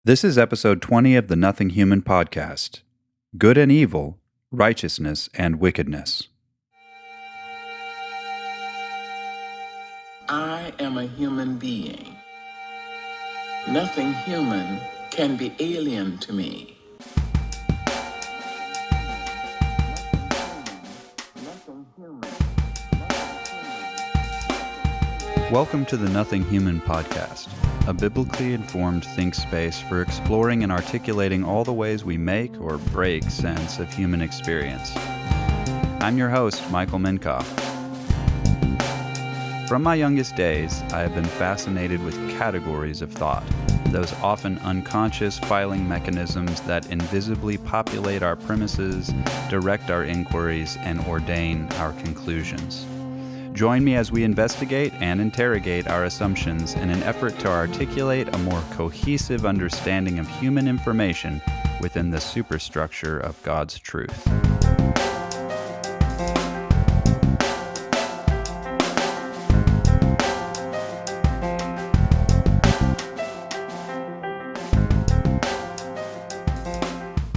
This is episode 20 of the Nothing Human podcast. Good and evil, righteousness and wickedness. I am a human being. Nothing human can be alien to me. Welcome to the Nothing Human podcast, a biblically informed think space for exploring and articulating all the ways we make or break sense of human experience. I'm your host, Michael Minkoff. From my youngest days, I have been fascinated with categories of thought, those often unconscious filing mechanisms that invisibly populate our premises, direct our inquiries, and ordain our conclusions. Join me as we investigate and interrogate our assumptions in an effort to articulate a more cohesive understanding of human information within the superstructure of God's truth.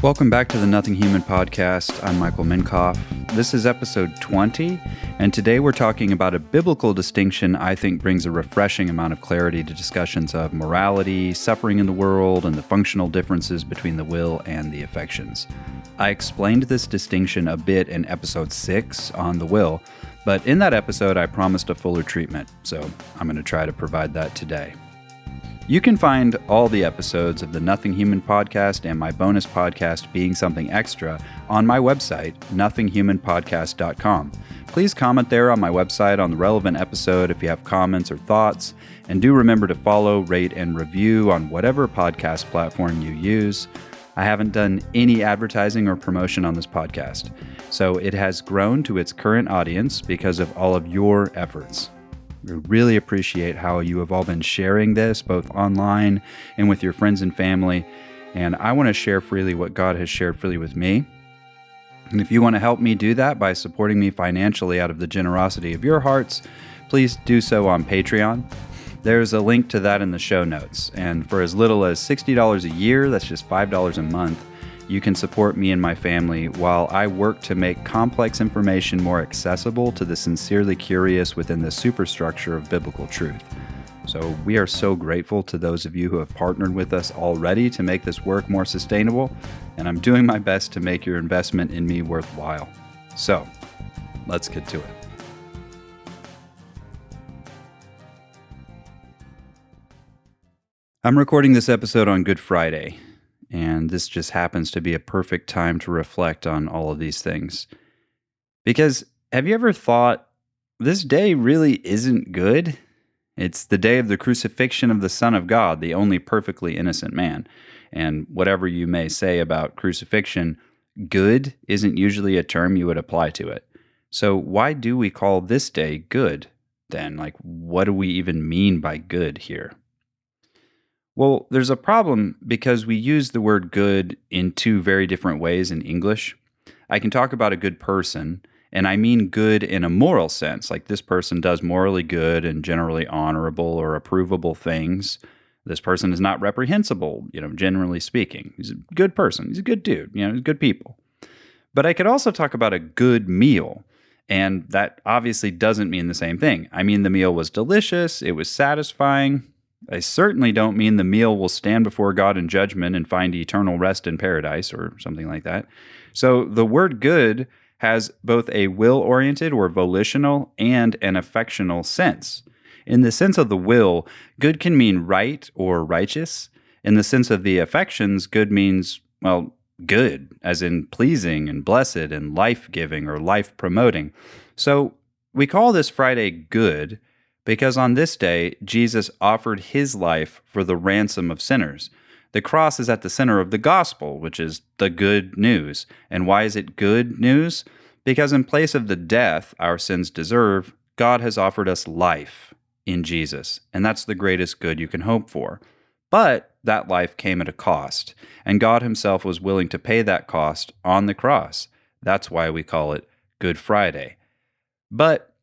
Welcome back to the Nothing Human podcast. I'm Michael Minkoff. This is episode 20, and today we're talking about a biblical distinction I think brings a refreshing amount of clarity to discussions of morality, suffering in the world, and the functional differences between the will and the affections. I explained this distinction a bit in episode 6 on the will, but in that episode I promised a fuller treatment, so I'm going to try to provide that today. You can find all the episodes of the Nothing Human podcast and my bonus podcast, Being Something Extra, on my website, nothinghumanpodcast.com. Please comment there on my website on the relevant episode if you have comments or thoughts, and do remember to follow, rate, and review on whatever podcast platform you use. I haven't done any advertising or promotion on this podcast, so it has grown to its current audience because of all of your efforts. We really appreciate how you have all been sharing this, both online and with your friends and family. And I want to share freely what God has shared freely with me. And if you want to help me do that by supporting me financially out of the generosity of your hearts, please do so on Patreon. There's a link to that in the show notes. And for as little as $60 a year, that's just $5 a month, you can support me and my family while I work to make complex information more accessible to the sincerely curious within the superstructure of biblical truth. So we are so grateful to those of you who have partnered with us already to make this work more sustainable, and I'm doing my best to make your investment in me worthwhile. So let's get to it. I'm recording this episode on Good Friday, and this just happens to be a perfect time to reflect on all of these things. Because have you ever thought, this day really isn't good? It's the day of the crucifixion of the Son of God, the only perfectly innocent man. And whatever you may say about crucifixion, good isn't usually a term you would apply to it. So why do we call this day good then? Like, what do we even mean by good here? Well, there's a problem because we use the word good in two very different ways in English. I can talk about a good person, and I mean good in a moral sense, like this person does morally good and generally honorable or approvable things. This person is not reprehensible, generally speaking. He's a good person. He's a good dude, he's good people. But I could also talk about a good meal, and that obviously doesn't mean the same thing. I mean the meal was delicious, it was satisfying. I certainly don't mean the meal will stand before God in judgment and find eternal rest in paradise or something like that. So the word good has both a will-oriented or volitional and an affectional sense. In the sense of the will, good can mean right or righteous. In the sense of the affections, good means, good, as in pleasing and blessed and life-giving or life-promoting. So we call this Friday good because on this day, Jesus offered his life for the ransom of sinners. The cross is at the center of the gospel, which is the good news. And why is it good news? Because in place of the death our sins deserve, God has offered us life in Jesus. And that's the greatest good you can hope for. But that life came at a cost, and God himself was willing to pay that cost on the cross. That's why we call it Good Friday. But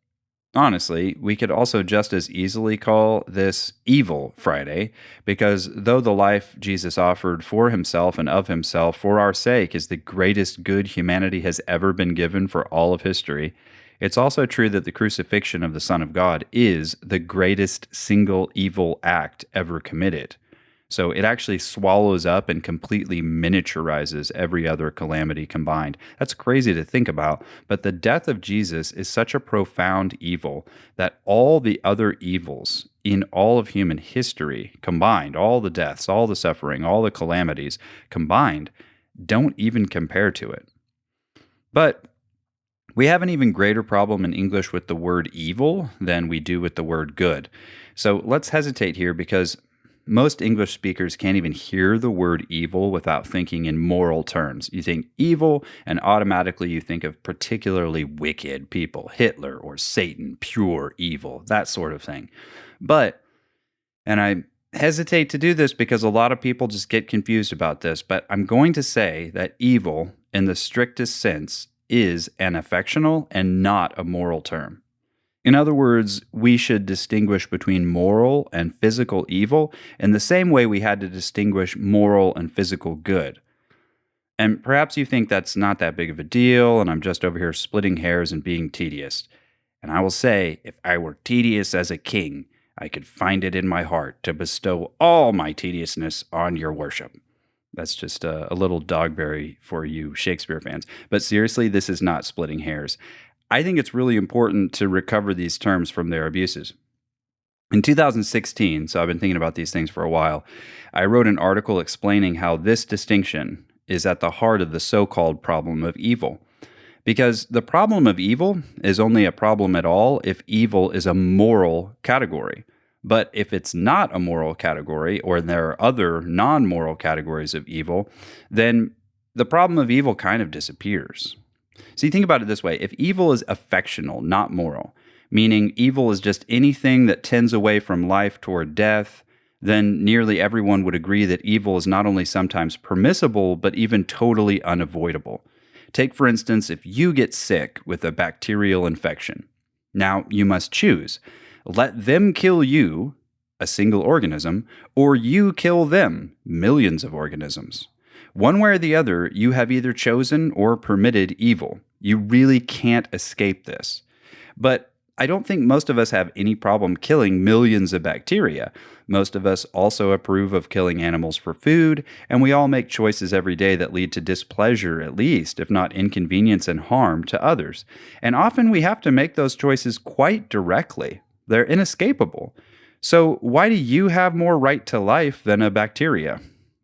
Honestly, we could also just as easily call this Evil Friday, because though the life Jesus offered for himself and of himself for our sake is the greatest good humanity has ever been given for all of history, it's also true that the crucifixion of the Son of God is the greatest single evil act ever committed. So it actually swallows up and completely miniaturizes every other calamity combined. That's crazy to think about, but the death of Jesus is such a profound evil that all the other evils in all of human history combined, all the deaths, all the suffering, all the calamities combined, don't even compare to it. But we have an even greater problem in English with the word evil than we do with the word good. So let's hesitate here because most English speakers can't even hear the word evil without thinking in moral terms. You think evil, and automatically you think of particularly wicked people, Hitler or Satan, pure evil, that sort of thing. But, and I hesitate to do this because a lot of people just get confused about this, but I'm going to say that evil, in the strictest sense, is an affectional and not a moral term. In other words, we should distinguish between moral and physical evil in the same way we had to distinguish moral and physical good. And perhaps you think that's not that big of a deal, and I'm just over here splitting hairs and being tedious. And I will say, if I were tedious as a king, I could find it in my heart to bestow all my tediousness on your worship. That's just a little Dogberry for you Shakespeare fans. But seriously, this is not splitting hairs. I think it's really important to recover these terms from their abuses. In 2016, so I've been thinking about these things for a while, I wrote an article explaining how this distinction is at the heart of the so-called problem of evil. Because the problem of evil is only a problem at all if evil is a moral category. But if it's not a moral category, or there are other non-moral categories of evil, then the problem of evil kind of disappears. See, think about it this way. If evil is affectional, not moral, meaning evil is just anything that tends away from life toward death, then nearly everyone would agree that evil is not only sometimes permissible, but even totally unavoidable. Take, for instance, if you get sick with a bacterial infection. Now, you must choose. Let them kill you, a single organism, or you kill them, millions of organisms. One way or the other, you have either chosen or permitted evil. You really can't escape this. But I don't think most of us have any problem killing millions of bacteria. Most of us also approve of killing animals for food, and we all make choices every day that lead to displeasure, at least, if not inconvenience and harm to others. And often we have to make those choices quite directly. They're inescapable. So why do you have more right to life than a bacteria?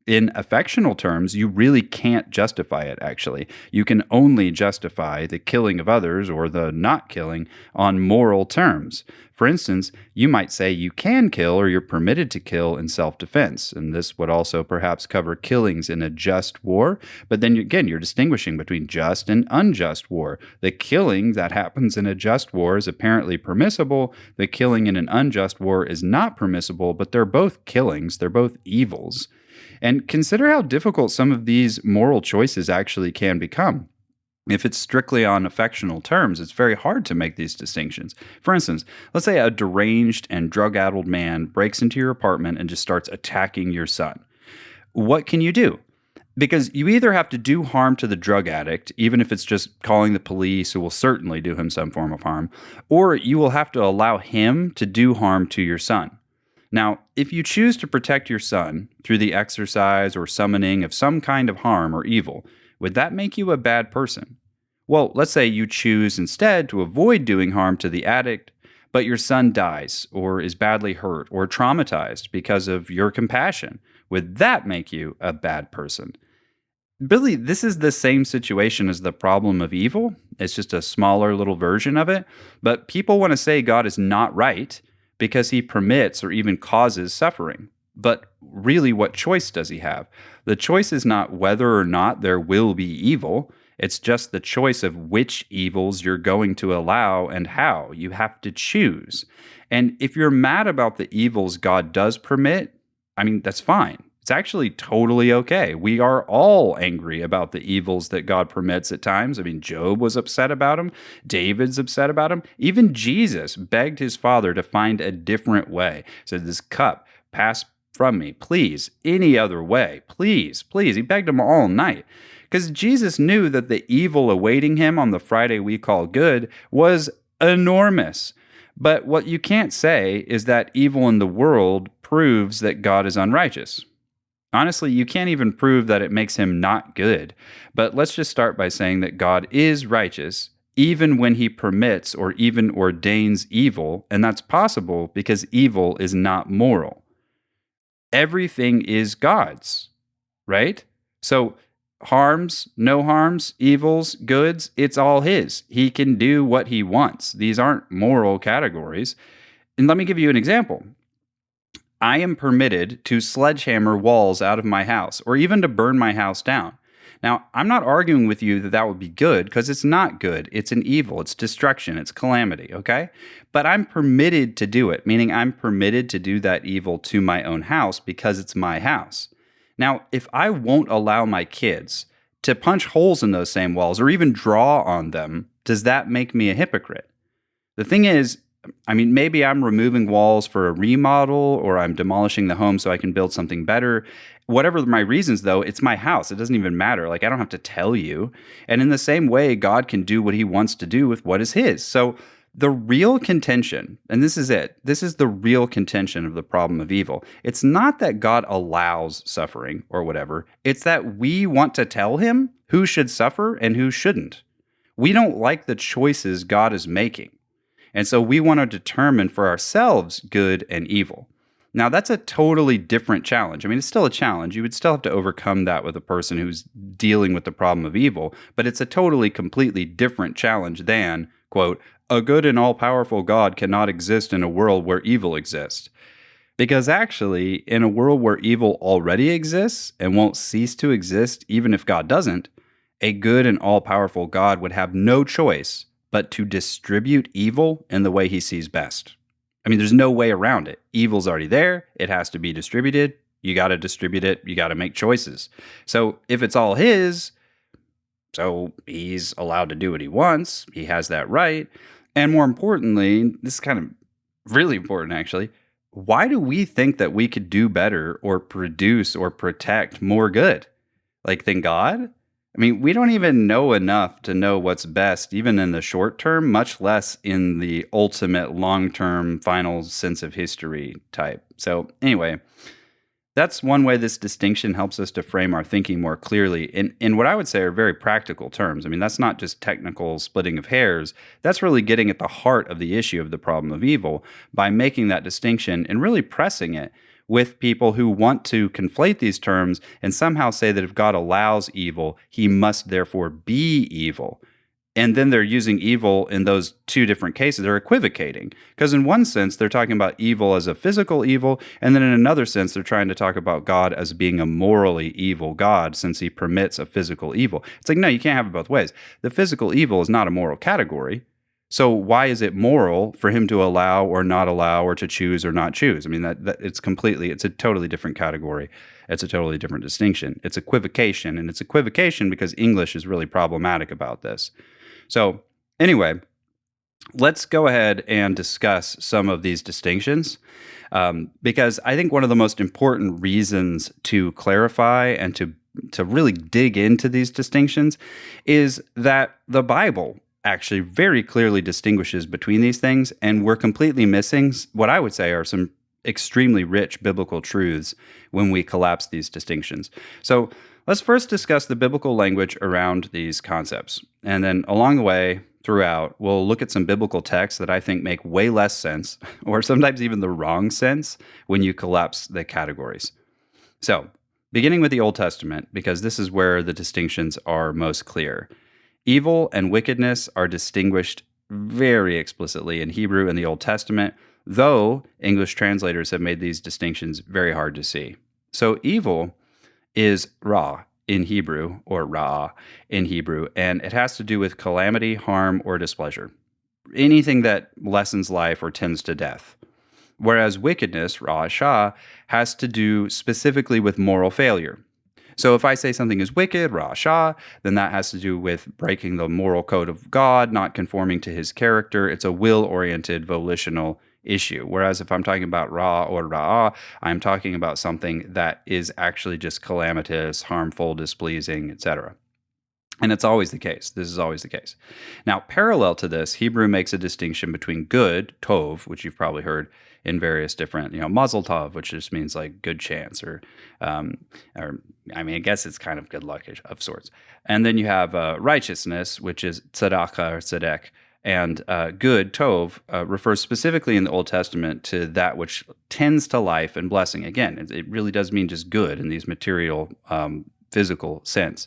In affectional terms, you really can't justify it, actually. You can only justify the killing of others or the not killing on moral terms. For instance, you might say you can kill or you're permitted to kill in self-defense, and this would also perhaps cover killings in a just war, but then again, you're distinguishing between just and unjust war. The killing that happens in a just war is apparently permissible. The killing in an unjust war is not permissible, but they're both killings. They're both evils. And consider how difficult some of these moral choices actually can become. If it's strictly on affectional terms, it's very hard to make these distinctions. For instance, let's say a deranged and drug-addled man breaks into your apartment and just starts attacking your son. What can you do? Because you either have to do harm to the drug addict, even if it's just calling the police, who will certainly do him some form of harm, or you will have to allow him to do harm to your son. Now, if you choose to protect your son through the exercise or summoning of some kind of harm or evil, would that make you a bad person? Well, let's say you choose instead to avoid doing harm to the addict, but your son dies or is badly hurt or traumatized because of your compassion. Would that make you a bad person? Really, this is the same situation as the problem of evil. It's just a smaller little version of it. But people want to say God is not right because he permits or even causes suffering. But really, what choice does he have? The choice is not whether or not there will be evil. It's just the choice of which evils you're going to allow and how. You have to choose. And if you're mad about the evils God does permit, I mean, that's fine. It's actually totally okay. We are all angry about the evils that God permits at times. I mean, Job was upset about them. David's upset about them. Even Jesus begged his Father to find a different way. He said, "This cup pass from me, please, any other way, please, please." He begged him all night because Jesus knew that the evil awaiting him on the Friday we call good was enormous. But what you can't say is that evil in the world proves that God is unrighteous. Honestly, you can't even prove that it makes him not good. But let's just start by saying that God is righteous even when he permits or even ordains evil, and that's possible because evil is not moral. Everything is God's, right? So, harms, no harms, evils, goods, it's all his. He can do what he wants. These aren't moral categories. And let me give you an example. I am permitted to sledgehammer walls out of my house or even to burn my house down. Now, I'm not arguing with you that that would be good because it's not good. It's an evil, it's destruction, it's calamity, okay? But I'm permitted to do it, meaning I'm permitted to do that evil to my own house because it's my house. Now, if I won't allow my kids to punch holes in those same walls or even draw on them, does that make me a hypocrite? The thing is, I mean, maybe I'm removing walls for a remodel or I'm demolishing the home so I can build something better. Whatever my reasons, though, it's my house. It doesn't even matter. Like, I don't have to tell you. And in the same way, God can do what he wants to do with what is his. So the real contention, and this is it, this is the real contention of the problem of evil. It's not that God allows suffering or whatever. It's that we want to tell him who should suffer and who shouldn't. We don't like the choices God is making. And so we want to determine for ourselves good and evil. Now, that's a totally different challenge. I mean, it's still a challenge. You would still have to overcome that with a person who's dealing with the problem of evil, but it's a totally, completely different challenge than, quote, "a good and all-powerful God cannot exist in a world where evil exists." Because actually, in a world where evil already exists and won't cease to exist even if God doesn't, a good and all-powerful God would have no choice but to distribute evil in the way he sees best. I mean, there's no way around it. Evil's already there. It has to be distributed. You got to distribute it. You got to make choices. So if it's all his, so he's allowed to do what he wants. He has that right. And more importantly, this is kind of really important actually. Why do we think that we could do better or produce or protect more good? Like than God? I mean, we don't even know enough to know what's best, even in the short term, much less in the ultimate long term final sense of history type. So, anyway, that's one way this distinction helps us to frame our thinking more clearly in what I would say are very practical terms. I mean, that's not just technical splitting of hairs. That's really getting at the heart of the issue of the problem of evil by making that distinction and really pressing it with people who want to conflate these terms and somehow say that if God allows evil, he must therefore be evil. And then they're using evil in those two different cases. They're equivocating. Because in one sense, they're talking about evil as a physical evil. And then in another sense, they're trying to talk about God as being a morally evil God since he permits a physical evil. It's like, no, you can't have it both ways. The physical evil is not a moral category. So why is it moral for him to allow or not allow or to choose or not choose? I mean, that it's a totally different category. It's a totally different distinction. It's equivocation, and it's equivocation because English is really problematic about this. So anyway, let's go ahead and discuss some of these distinctions because I think one of the most important reasons to clarify and to really dig into these distinctions is that the Bible actually very clearly distinguishes between these things, and we're completely missing what I would say are some extremely rich biblical truths when we collapse these distinctions. So let's first discuss the biblical language around these concepts, and then along the way, throughout, we'll look at some biblical texts that I think make way less sense, or sometimes even the wrong sense, when you collapse the categories. So, beginning with the Old Testament, because this is where the distinctions are most clear. Evil and wickedness are distinguished very explicitly in Hebrew in the Old Testament, though English translators have made these distinctions very hard to see. So evil is ra in Hebrew, or ra in Hebrew, and it has to do with calamity, harm, or displeasure. Anything that lessens life or tends to death. whereas wickedness, Rasha, has to do specifically with moral failure. So if I say something is wicked, Rasha, then that has to do with breaking the moral code of God, not conforming to his character. It's a will-oriented, volitional issue. Whereas if I'm talking about Ra or Ra'ah, I'm talking about something that is actually just calamitous, harmful, displeasing, etc. And it's always the case. This is always the case. Now, parallel to this, Hebrew makes a distinction between good, tov, which you've probably heard in various different, mazel tov, which just means like good chance, or I mean, I guess it's kind of good luck of sorts. And then you have righteousness, which is tzedakah or tzedek. And good, tov, refers specifically in the Old Testament to that which tends to life and blessing. Again, it really does mean just good in these material, physical sense,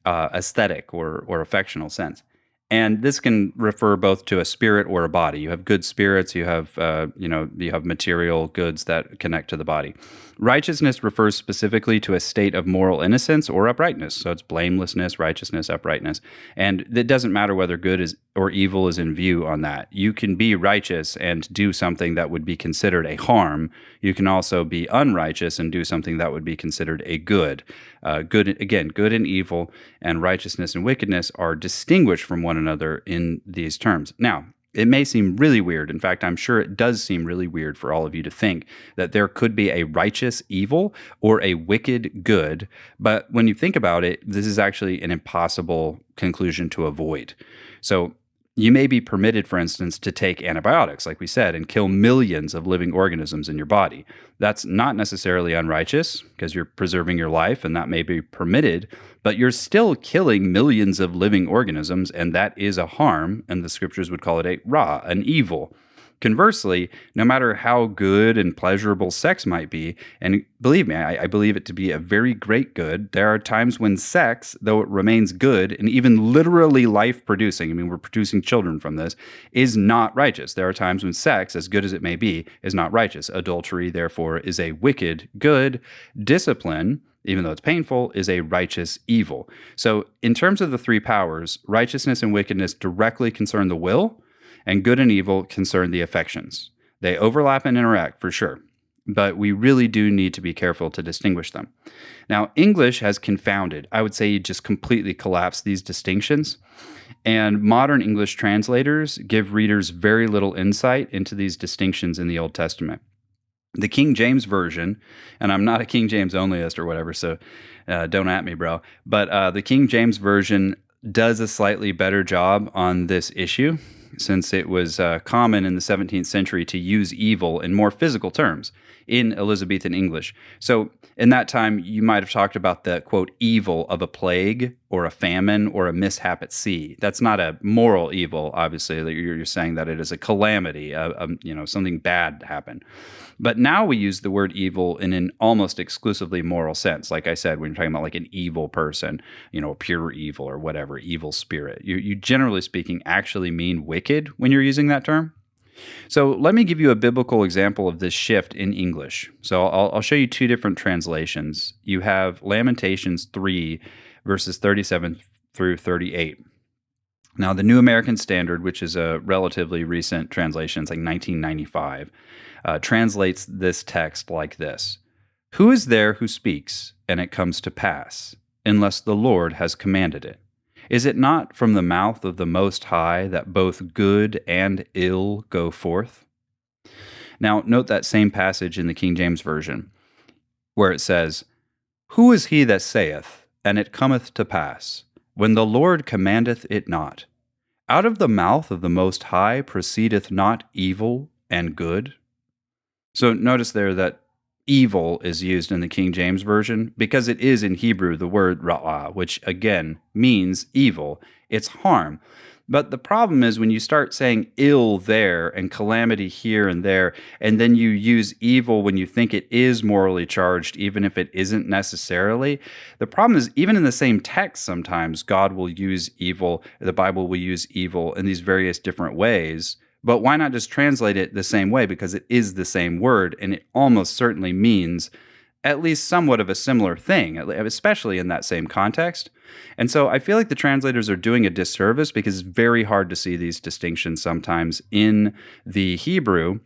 aesthetic or affectional sense. And this can refer both to a spirit or a body. You have good spirits, you have you have material goods that connect to the body. Righteousness refers specifically to a state of moral innocence or uprightness. So it's blamelessness, righteousness, uprightness. And it doesn't matter whether good is or evil is in view on that. You can be righteous and do something that would be considered a harm. You can also be unrighteous and do something that would be considered a good. Good and evil and righteousness and wickedness are distinguished from one another in these terms. Now, it may seem really weird. In fact, I'm sure it does seem really weird for all of you to think that there could be a righteous evil or a wicked good. But when you think about it, this is actually an impossible conclusion to avoid. So you may be permitted, for instance, to take antibiotics, like we said, and kill millions of living organisms in your body. That's not necessarily unrighteous because you're preserving your life, and that may be permitted, but you're still killing millions of living organisms, and that is a harm, and the scriptures would call it a ra, an evil. Conversely, no matter how good and pleasurable sex might be, and believe me, I believe it to be a very great good, there are times when sex, though it remains good and even literally life-producing, I mean, we're producing children from this, is not righteous. There are times when sex, as good as it may be, is not righteous. Adultery, therefore, is a wicked good. Discipline, even though it's painful, is a righteous evil. So in terms of the three powers, righteousness and wickedness directly concern the will, and good and evil concern the affections. They overlap and interact for sure, but we really do need to be careful to distinguish them. Now, English has confounded, I would say just completely collapsed these distinctions, and modern English translators give readers very little insight into these distinctions in the Old Testament. The King James Version, and I'm not a King James onlyist or whatever, so don't at me, bro, but the King James Version does a slightly better job on this issue, since it was common in the 17th century to use evil in more physical terms in Elizabethan English. So in that time, you might have talked about the, quote, evil of a plague or a famine or a mishap at sea. That's not a moral evil, obviously. You're saying that it is a calamity, something bad happened. But now we use the word evil in an almost exclusively moral sense. Like I said, when you're talking about like an evil person, pure evil or whatever, evil spirit, you generally speaking actually mean wicked when you're using that term. So let me give you a biblical example of this shift in English. So I'll show you two different translations. You have Lamentations 3, verses 37 through 38. Now, the New American Standard, which is a relatively recent translation, it's like 1995, translates this text like this: "Who is there who speaks, and it comes to pass, unless the Lord has commanded it? Is it not from the mouth of the Most High that both good and ill go forth?" Now, note that same passage in the King James Version, where it says, "Who is he that saith, and it cometh to pass, when the Lord commandeth it not? Out of the mouth of the Most High proceedeth not evil and good?" So notice there that evil is used in the King James Version because it is in Hebrew the word ra'ah, which again means evil. It's harm. But the problem is when you start saying ill there and calamity here and there, and then you use evil when you think it is morally charged, even if it isn't necessarily. The problem is even in the same text, sometimes God will use evil, the Bible will use evil in these various different ways. But why not just translate it the same way? Because it is the same word, and it almost certainly means at least somewhat of a similar thing, especially in that same context. And so I feel like the translators are doing a disservice because it's very hard to see these distinctions sometimes in the Hebrew.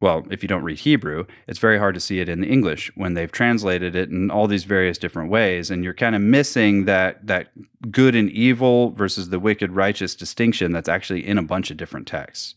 Well, if you don't read Hebrew, it's very hard to see it in the English when they've translated it in all these various different ways, and you're kind of missing that good and evil versus the wicked righteous distinction that's actually in a bunch of different texts.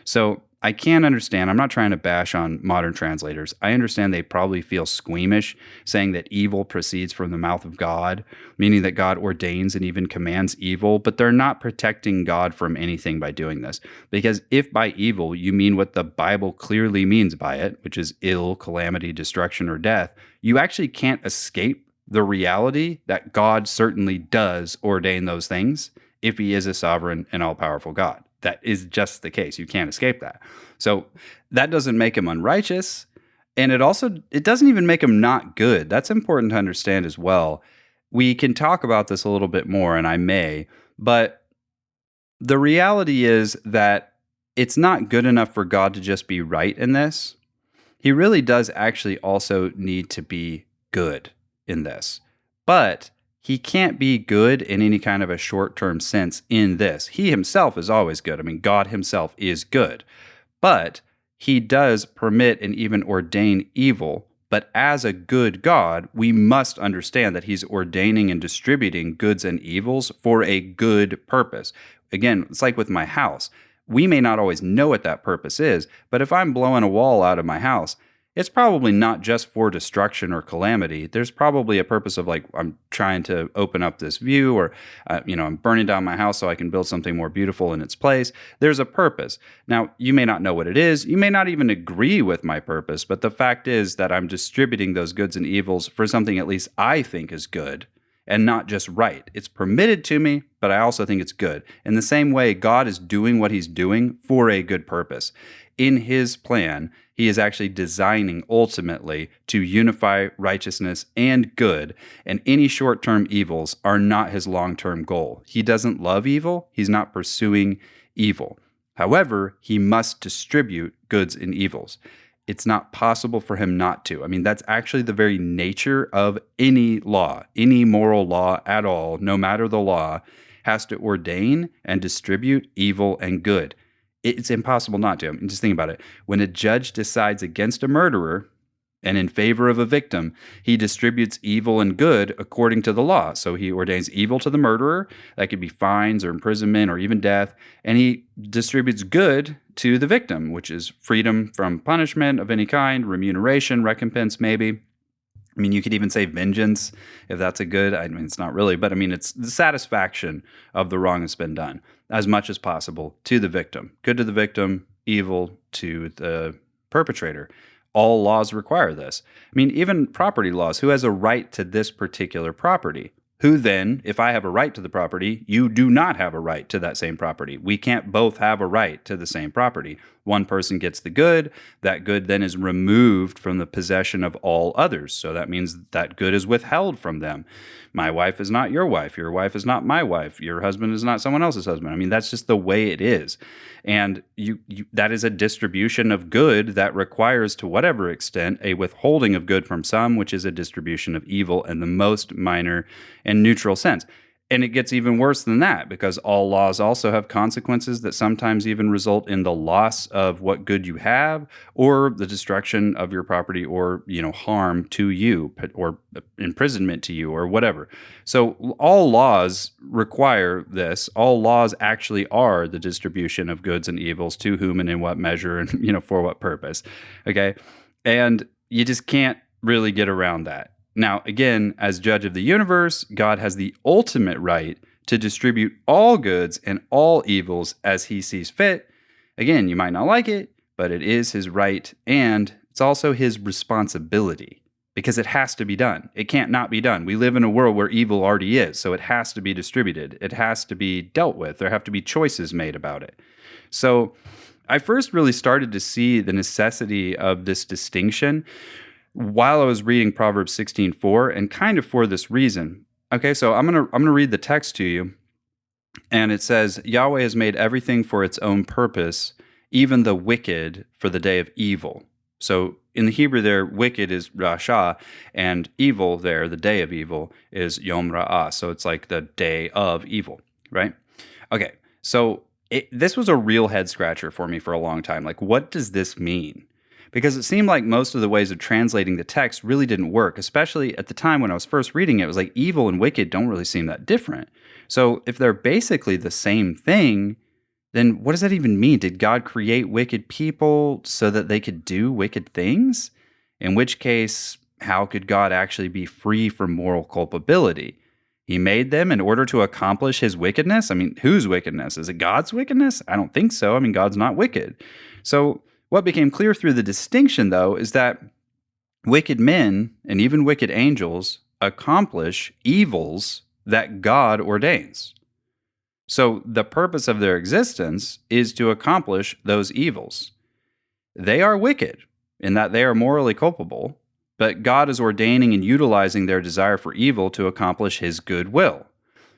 So I can understand. I'm not trying to bash on modern translators. I understand they probably feel squeamish saying that evil proceeds from the mouth of God, meaning that God ordains and even commands evil, but they're not protecting God from anything by doing this. Because if by evil you mean what the Bible clearly means by it, which is ill, calamity, destruction, or death, you actually can't escape the reality that God certainly does ordain those things if he is a sovereign and all powerful God. That is just the case. You can't escape that. So that doesn't make him unrighteous. And it doesn't even make him not good. That's important to understand as well. We can talk about this a little bit more, and I may, but the reality is that it's not good enough for God to just be right in this. He really does actually also need to be good in this. But he can't be good in any kind of a short-term sense in this. He himself is always good. I mean, God himself is good. But he does permit and even ordain evil. But as a good God, we must understand that he's ordaining and distributing goods and evils for a good purpose. Again, it's like with my house. We may not always know what that purpose is, but if I'm blowing a wall out of my house, it's probably not just for destruction or calamity. There's probably a purpose of like, I'm trying to open up this view, or, I'm burning down my house so I can build something more beautiful in its place. There's a purpose. Now, you may not know what it is. You may not even agree with my purpose, but the fact is that I'm distributing those goods and evils for something at least I think is good and not just right. It's permitted to me, but I also think it's good. In the same way, God is doing what he's doing for a good purpose. In his plan, he is actually designing ultimately to unify righteousness and good, and any short-term evils are not his long-term goal. He doesn't love evil. He's not pursuing evil. However, he must distribute goods and evils. It's not possible for him not to. I mean, that's actually the very nature of any law, any moral law at all, no matter the law, has to ordain and distribute evil and good. It's impossible not to. I mean, just think about it. When a judge decides against a murderer and in favor of a victim, he distributes evil and good according to the law. So he ordains evil to the murderer. That could be fines or imprisonment or even death. And he distributes good to the victim, which is freedom from punishment of any kind, remuneration, recompense maybe. I mean, you could even say vengeance, if that's a good, I mean, it's not really, but I mean, it's the satisfaction of the wrong that's been done as much as possible to the victim. Good to the victim, evil to the perpetrator. All laws require this. I mean, even property laws, who has a right to this particular property? Who then, if I have a right to the property, you do not have a right to that same property. We can't both have a right to the same property. One person gets the good. That good then is removed from the possession of all others. So that means that good is withheld from them. My wife is not your wife. Your wife is not my wife. Your husband is not someone else's husband. I mean, that's just the way it is. And that is a distribution of good that requires, to whatever extent, a withholding of good from some, which is a distribution of evil in the most minor and neutral sense. And it gets even worse than that, because all laws also have consequences that sometimes even result in the loss of what good you have, or the destruction of your property, or harm to you, or imprisonment to you, or whatever. So all laws require this. All laws actually are the distribution of goods and evils to whom and in what measure and for what purpose. Okay, and you just can't really get around that. Now, again, as judge of the universe, God has the ultimate right to distribute all goods and all evils as he sees fit. Again, you might not like it, but it is his right, and it's also his responsibility, because it has to be done. It can't not be done. We live in a world where evil already is, so it has to be distributed. It has to be dealt with. There have to be choices made about it. So I first really started to see the necessity of this distinction while I was reading Proverbs 16:4, and kind of for this reason. Okay, so I'm gonna read the text to you, and it says, Yahweh has made everything for its own purpose, even the wicked for the day of evil. So in the Hebrew there, wicked is Rasha, and evil there, the day of evil, is Yom Ra'ah. So it's like the day of evil, right? Okay, so this was a real head scratcher for me for a long time. Like, what does this mean? because it seemed like most of the ways of translating the text really didn't work, especially at the time when I was first reading it. It was like evil and wicked don't really seem that different. So if they're basically the same thing, then what does that even mean? Did God create wicked people so that they could do wicked things? In which case, how could God actually be free from moral culpability? He made them in order to accomplish his wickedness? I mean, whose wickedness? Is it God's wickedness? I don't think so. I mean, God's not wicked. So, what became clear through the distinction, though, is that wicked men and even wicked angels accomplish evils that God ordains. So, the purpose of their existence is to accomplish those evils. They are wicked in that they are morally culpable, but God is ordaining and utilizing their desire for evil to accomplish his good will.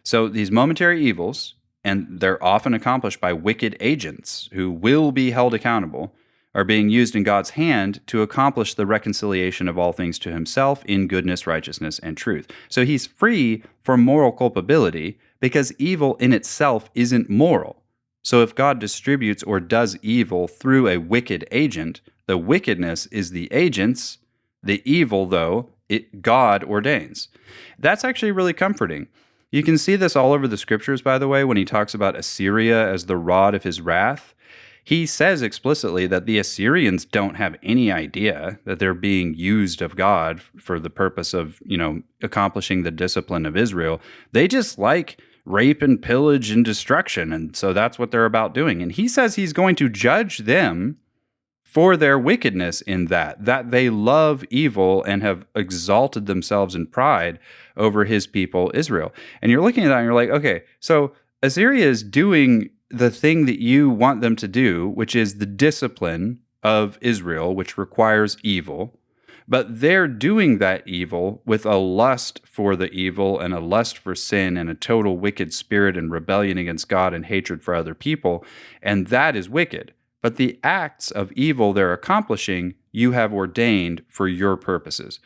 So these momentary evils, and they're often accomplished by wicked agents who will be held accountable, are being used in God's hand to accomplish the reconciliation of all things to himself in goodness, righteousness, and truth. So he's free from moral culpability because evil in itself isn't moral. So if God distributes or does evil through a wicked agent, the wickedness is the agent's. The evil, though, God ordains. That's actually really comforting. You can see this all over the scriptures, by the way, when he talks about Assyria as the rod of his wrath. He says explicitly that the Assyrians don't have any idea that they're being used of God for the purpose of, accomplishing the discipline of Israel. They just like rape and pillage and destruction, and so that's what they're about doing. And he says he's going to judge them for their wickedness in that they love evil and have exalted themselves in pride over his people Israel. And you're looking at that and you're like, okay, so Assyria is doing the thing that you want them to do, which is the discipline of Israel, which requires evil. But they're doing that evil with a lust for the evil and a lust for sin and a total wicked spirit and rebellion against God and hatred for other people. And that is wicked. But the acts of evil they're accomplishing, you have ordained for your purposes.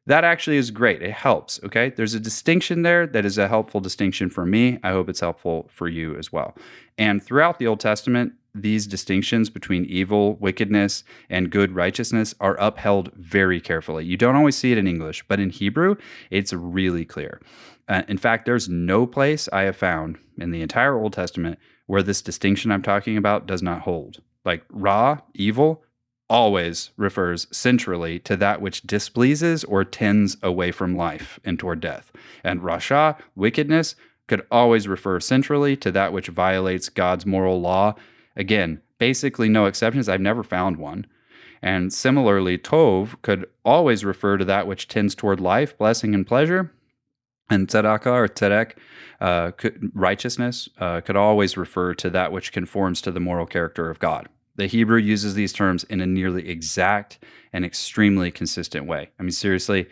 That actually is great. It helps, okay? There's a distinction there that is a helpful distinction for me. I hope it's helpful for you as well. And throughout the Old Testament, these distinctions between evil, wickedness, and good righteousness are upheld very carefully. You don't always see it in English, but in Hebrew, it's really clear. In fact, there's no place I have found in the entire Old Testament where this distinction I'm talking about does not hold. Like Ra, evil, always refers centrally to that which displeases or tends away from life and toward death. And Rasha, wickedness, could always refer centrally to that which violates God's moral law. Again, basically no exceptions. I've never found one. And similarly, Tov could always refer to that which tends toward life, blessing, and pleasure. And tzedakah or tzedek, righteousness, could always refer to that which conforms to the moral character of God. The Hebrew uses these terms in a nearly exact and extremely consistent way. I mean, seriously,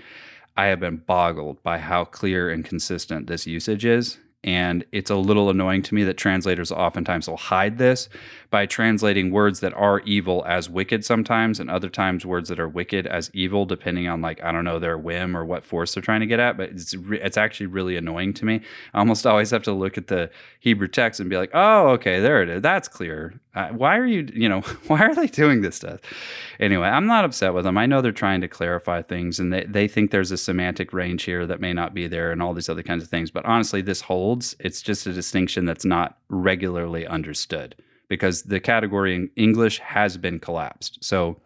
I have been boggled by how clear and consistent this usage is. And it's a little annoying to me that translators oftentimes will hide this by translating words that are evil as wicked sometimes, and other times words that are wicked as evil, depending on, like, I don't know, their whim or what force they're trying to get at. But it's actually really annoying to me. I almost always have to look at the Hebrew text and be like, oh, okay, there it is. That's clear. Why are why are they doing this to us? Anyway, I'm not upset with them. I know they're trying to clarify things, and they think there's a semantic range here that may not be there and all these other kinds of things. But honestly, this holds. It's just a distinction that's not regularly understood because the category in English has been collapsed. So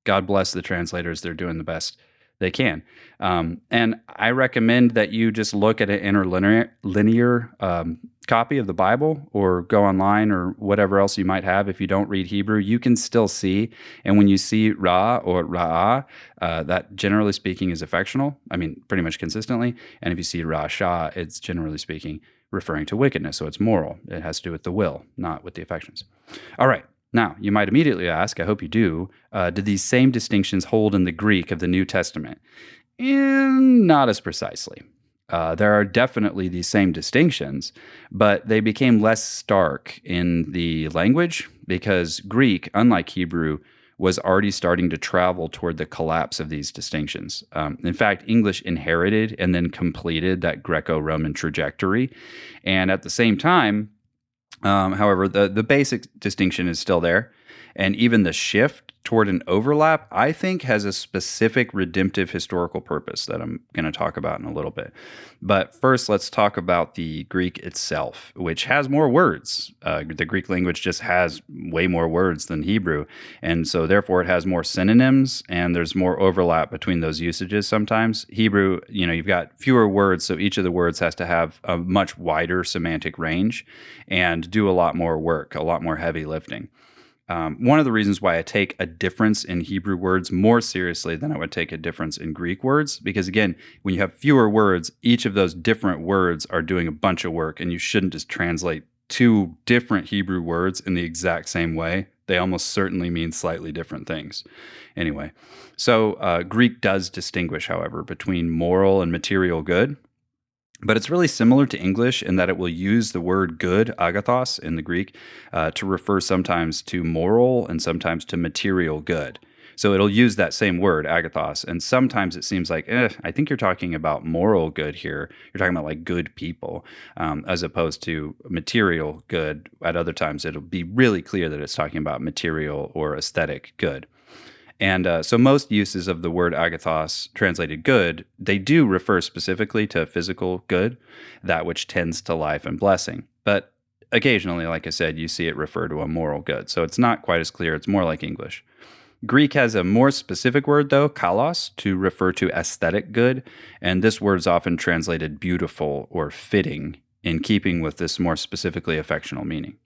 God bless the translators. They're doing the best they can. And I recommend that you just look at an interlinear copy of the Bible or go online or whatever else you might have. If you don't read Hebrew, you can still see. And when you see Ra or Ra'ah, that generally speaking is affectional. I mean, pretty much consistently. And if you see Rasha, it's generally speaking referring to wickedness. So it's moral. It has to do with the will, not with the affections. All right. Now, you might immediately ask, I hope you do, did these same distinctions hold in the Greek of the New Testament? And not as precisely. There are definitely these same distinctions, but they became less stark in the language because Greek, unlike Hebrew, was already starting to travel toward the collapse of these distinctions. In fact, English inherited and then completed that Greco-Roman trajectory. And at the same time, however, the basic distinction is still there. And even the shift toward an overlap, I think, has a specific redemptive historical purpose that I'm going to talk about in a little bit. But first, let's talk about the Greek itself, which has more words. The Greek language just has way more words than Hebrew. And so, therefore, it has more synonyms and there's more overlap between those usages sometimes. Hebrew, you've got fewer words, so each of the words has to have a much wider semantic range and do a lot more work, a lot more heavy lifting. One of the reasons why I take a difference in Hebrew words more seriously than I would take a difference in Greek words, because again, when you have fewer words, each of those different words are doing a bunch of work, and you shouldn't just translate two different Hebrew words in the exact same way. They almost certainly mean slightly different things. Anyway, so Greek does distinguish, however, between moral and material good. But it's really similar to English in that it will use the word good, agathos, in the Greek, to refer sometimes to moral and sometimes to material good. So it'll use that same word, agathos, and sometimes it seems like, I think you're talking about moral good here. You're talking about like good people, as opposed to material good. At other times, it'll be really clear that it's talking about material or aesthetic good. And so most uses of the word agathos, translated good, they do refer specifically to physical good, that which tends to life and blessing. But occasionally, like I said, you see it refer to a moral good. So it's not quite as clear. It's more like English. Greek has a more specific word, though, kalos, to refer to aesthetic good. And this word is often translated beautiful or fitting, in keeping with this more specifically affectional meaning.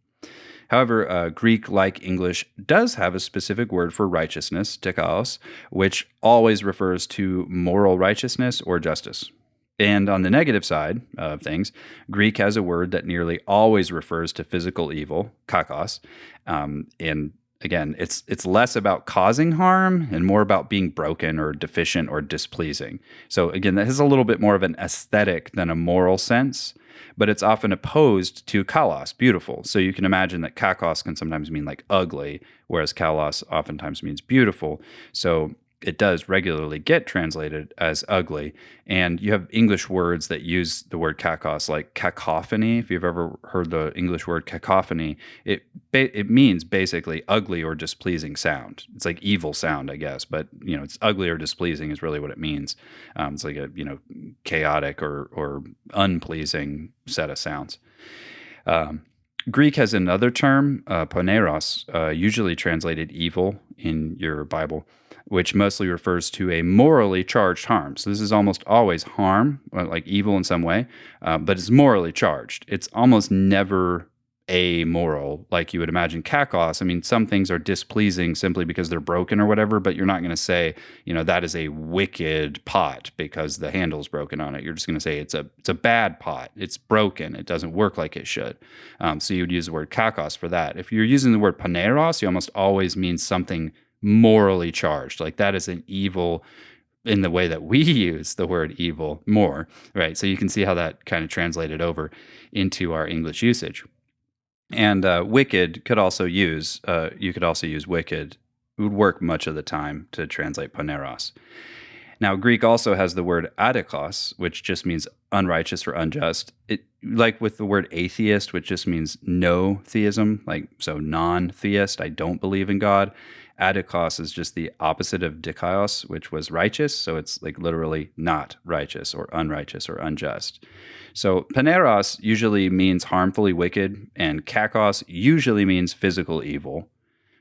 However, Greek, like English, does have a specific word for righteousness, dikaos, which always refers to moral righteousness or justice. And on the negative side of things, Greek has a word that nearly always refers to physical evil, kakos. And again, it's less about causing harm and more about being broken or deficient or displeasing. So again, that has a little bit more of an aesthetic than a moral sense, but it's often opposed to kalos, beautiful. So you can imagine that kakos can sometimes mean like ugly, whereas kalos oftentimes means beautiful. So it does regularly get translated as ugly. And you have English words that use the word kakos, like cacophony. If you've ever heard the English word cacophony, it means basically ugly or displeasing sound. It's like evil sound, I guess, but it's ugly or displeasing is really what it means. It's like a chaotic or unpleasing set of sounds. Greek has another term, poneros, usually translated evil in your Bible, which mostly refers to a morally charged harm. So this is almost always harm, like evil in some way, but it's morally charged. It's almost never amoral, like you would imagine kakos. I mean, some things are displeasing simply because they're broken or whatever, but you're not going to say, that is a wicked pot because the handle's broken on it. You're just going to say it's a bad pot. It's broken. It doesn't work like it should. So you would use the word kakos for that. If you're using the word paneros, you almost always mean something morally charged. Like that is an evil in the way that we use the word evil more, right? So you can see how that kind of translated over into our English usage. And wicked could also use, you could also use wicked. It would work much of the time to translate paneros. Now, Greek also has the word adikos, which just means unrighteous or unjust. It, like with the word atheist, which just means no theism, like so non-theist, I don't believe in God. Adikos is just the opposite of dikaios, which was righteous. So it's like literally not righteous or unrighteous or unjust. So paneros usually means harmfully wicked, and kakos usually means physical evil,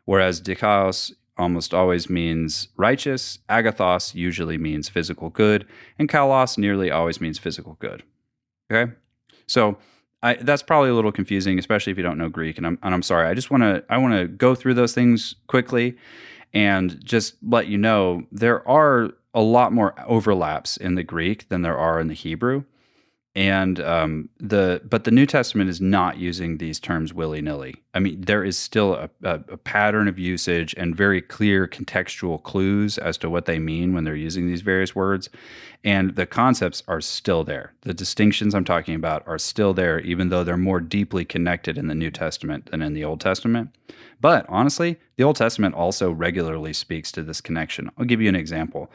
whereas dikaios almost always means righteous, agathos usually means physical good, and kalos nearly always means physical good. Okay? So that's probably a little confusing, especially if you don't know Greek, and I'm sorry. I want to go through those things quickly and just let you know there are a lot more overlaps in the Greek than there are in the Hebrew. And but the New Testament is not using these terms willy-nilly. I mean, there is still a pattern of usage and very clear contextual clues as to what they mean when they're using these various words. And the concepts are still there. The distinctions I'm talking about are still there, even though they're more deeply connected in the New Testament than in the Old Testament. But honestly, the Old Testament also regularly speaks to this connection. I'll give you an example.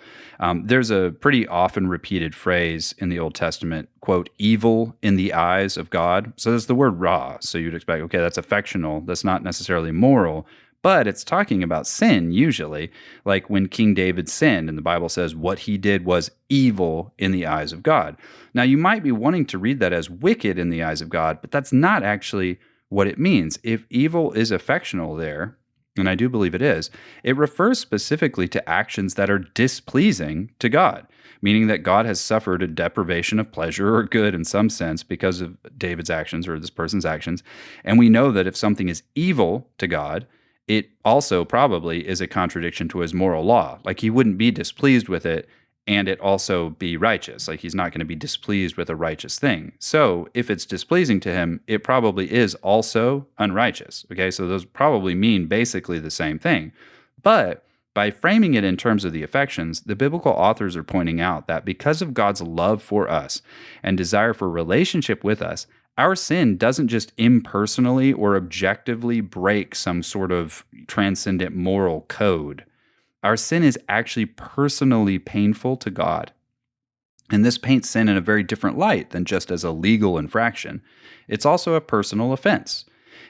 There's a pretty often repeated phrase in the Old Testament, quote, evil in the eyes of God. So there's the word ra. So you'd expect, okay, that's affectional. That's not necessarily moral, But it's talking about sin usually, like when King David sinned, and the Bible says what he did was evil in the eyes of God. Now, you might be wanting to read that as wicked in the eyes of God, but that's not actually what it means. If evil is affectional there, and I do believe it is, it refers specifically to actions that are displeasing to God, meaning that God has suffered a deprivation of pleasure or good in some sense because of David's actions or this person's actions. And we know that if something is evil to God, it also probably is a contradiction to his moral law. Like he wouldn't be displeased with it and it also be righteous. Like he's not going to be displeased with a righteous thing. So if it's displeasing to him, it probably is also unrighteous. Okay, so those probably mean basically the same thing. But by framing it in terms of the affections, the biblical authors are pointing out that because of God's love for us and desire for relationship with us, our sin doesn't just impersonally or objectively break some sort of transcendent moral code. Our sin is actually personally painful to God. And this paints sin in a very different light than just as a legal infraction. It's also a personal offense.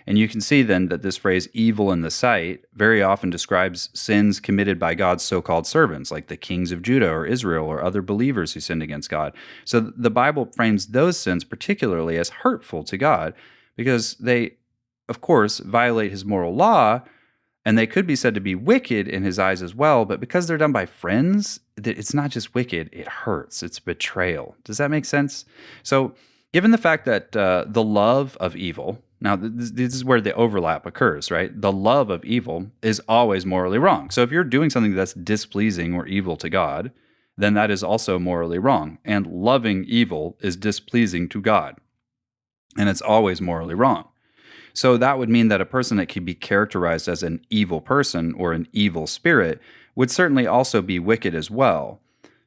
And you can see then that this phrase, evil in the sight, very often describes sins committed by God's so-called servants, like the kings of Judah or Israel or other believers who sinned against God. So the Bible frames those sins particularly as hurtful to God because they, of course, violate his moral law, and they could be said to be wicked in his eyes as well, but because they're done by friends, it's not just wicked, it hurts. It's betrayal. Does that make sense? So given the fact that the love of evil, now this is where the overlap occurs, right? The love of evil is always morally wrong. So if you're doing something that's displeasing or evil to God, then that is also morally wrong. And loving evil is displeasing to God. And it's always morally wrong. So that would mean that a person that could be characterized as an evil person or an evil spirit would certainly also be wicked as well,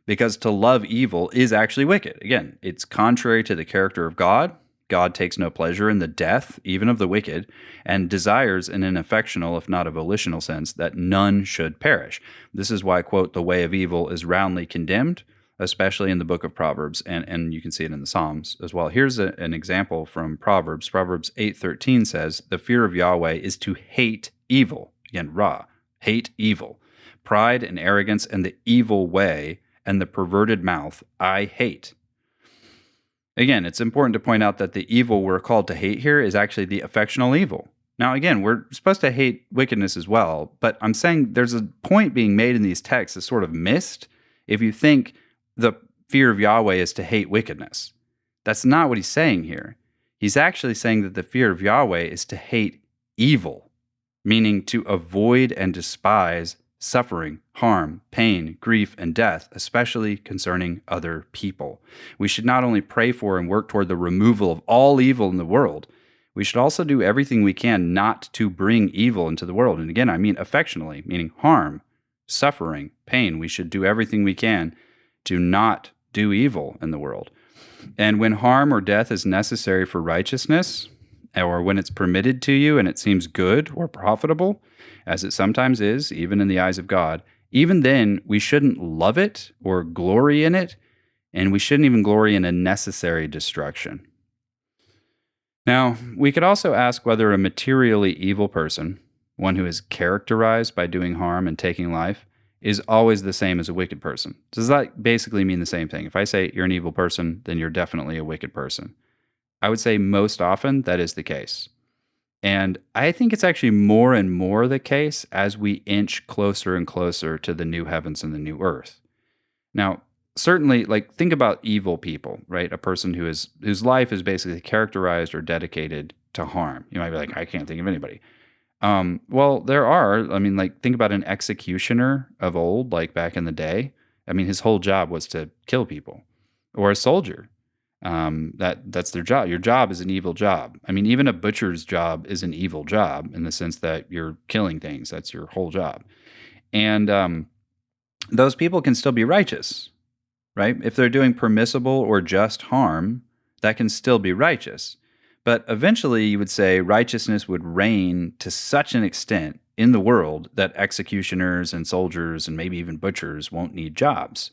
because to love evil is actually wicked. Again, it's contrary to the character of God. God takes no pleasure in the death, even of the wicked, and desires in an affectional, if not a volitional sense, that none should perish. This is why, quote, the way of evil is roundly condemned, especially in the book of Proverbs, and you can see it in the Psalms as well. Here's an example from Proverbs. Proverbs 8:13 says, the fear of Yahweh is to hate evil. Again, hate evil. Pride and arrogance and the evil way and the perverted mouth I hate. Again, it's important to point out that the evil we're called to hate here is actually the affectional evil. Now, again, we're supposed to hate wickedness as well, but I'm saying there's a point being made in these texts that's sort of missed if you think the fear of Yahweh is to hate wickedness. That's not what he's saying here. He's actually saying that the fear of Yahweh is to hate evil, meaning to avoid and despise suffering, harm, pain, grief, and death, especially concerning other people. We should not only pray for and work toward the removal of all evil in the world, we should also do everything we can not to bring evil into the world. And again, I mean affectionally, meaning harm, suffering, pain. We should do everything we can to not do evil in the world. And when harm or death is necessary for righteousness, or when it's permitted to you and it seems good or profitable, as it sometimes is, even in the eyes of God, even then we shouldn't love it or glory in it, and we shouldn't even glory in a necessary destruction. Now, we could also ask whether a materially evil person, one who is characterized by doing harm and taking life, is always the same as a wicked person. Does that basically mean the same thing? If I say you're an evil person, then you're definitely a wicked person. I would say most often that is the case. And I think it's actually more and more the case as we inch closer and closer to the new heavens and the new earth. Now, certainly, like, think about evil people, right? A person whose life is basically characterized or dedicated to harm. You might be like, I can't think of anybody. Well, there are. I mean, like, think about an executioner of old, like back in the day. I mean, his whole job was to kill people, or a soldier. That's their job. Your job is an evil job. I mean, even a butcher's job is an evil job in the sense that you're killing things. That's your whole job. And those people can still be righteous, right? If they're doing permissible or just harm, that can still be righteous. But eventually, you would say righteousness would reign to such an extent in the world that executioners and soldiers and maybe even butchers won't need jobs.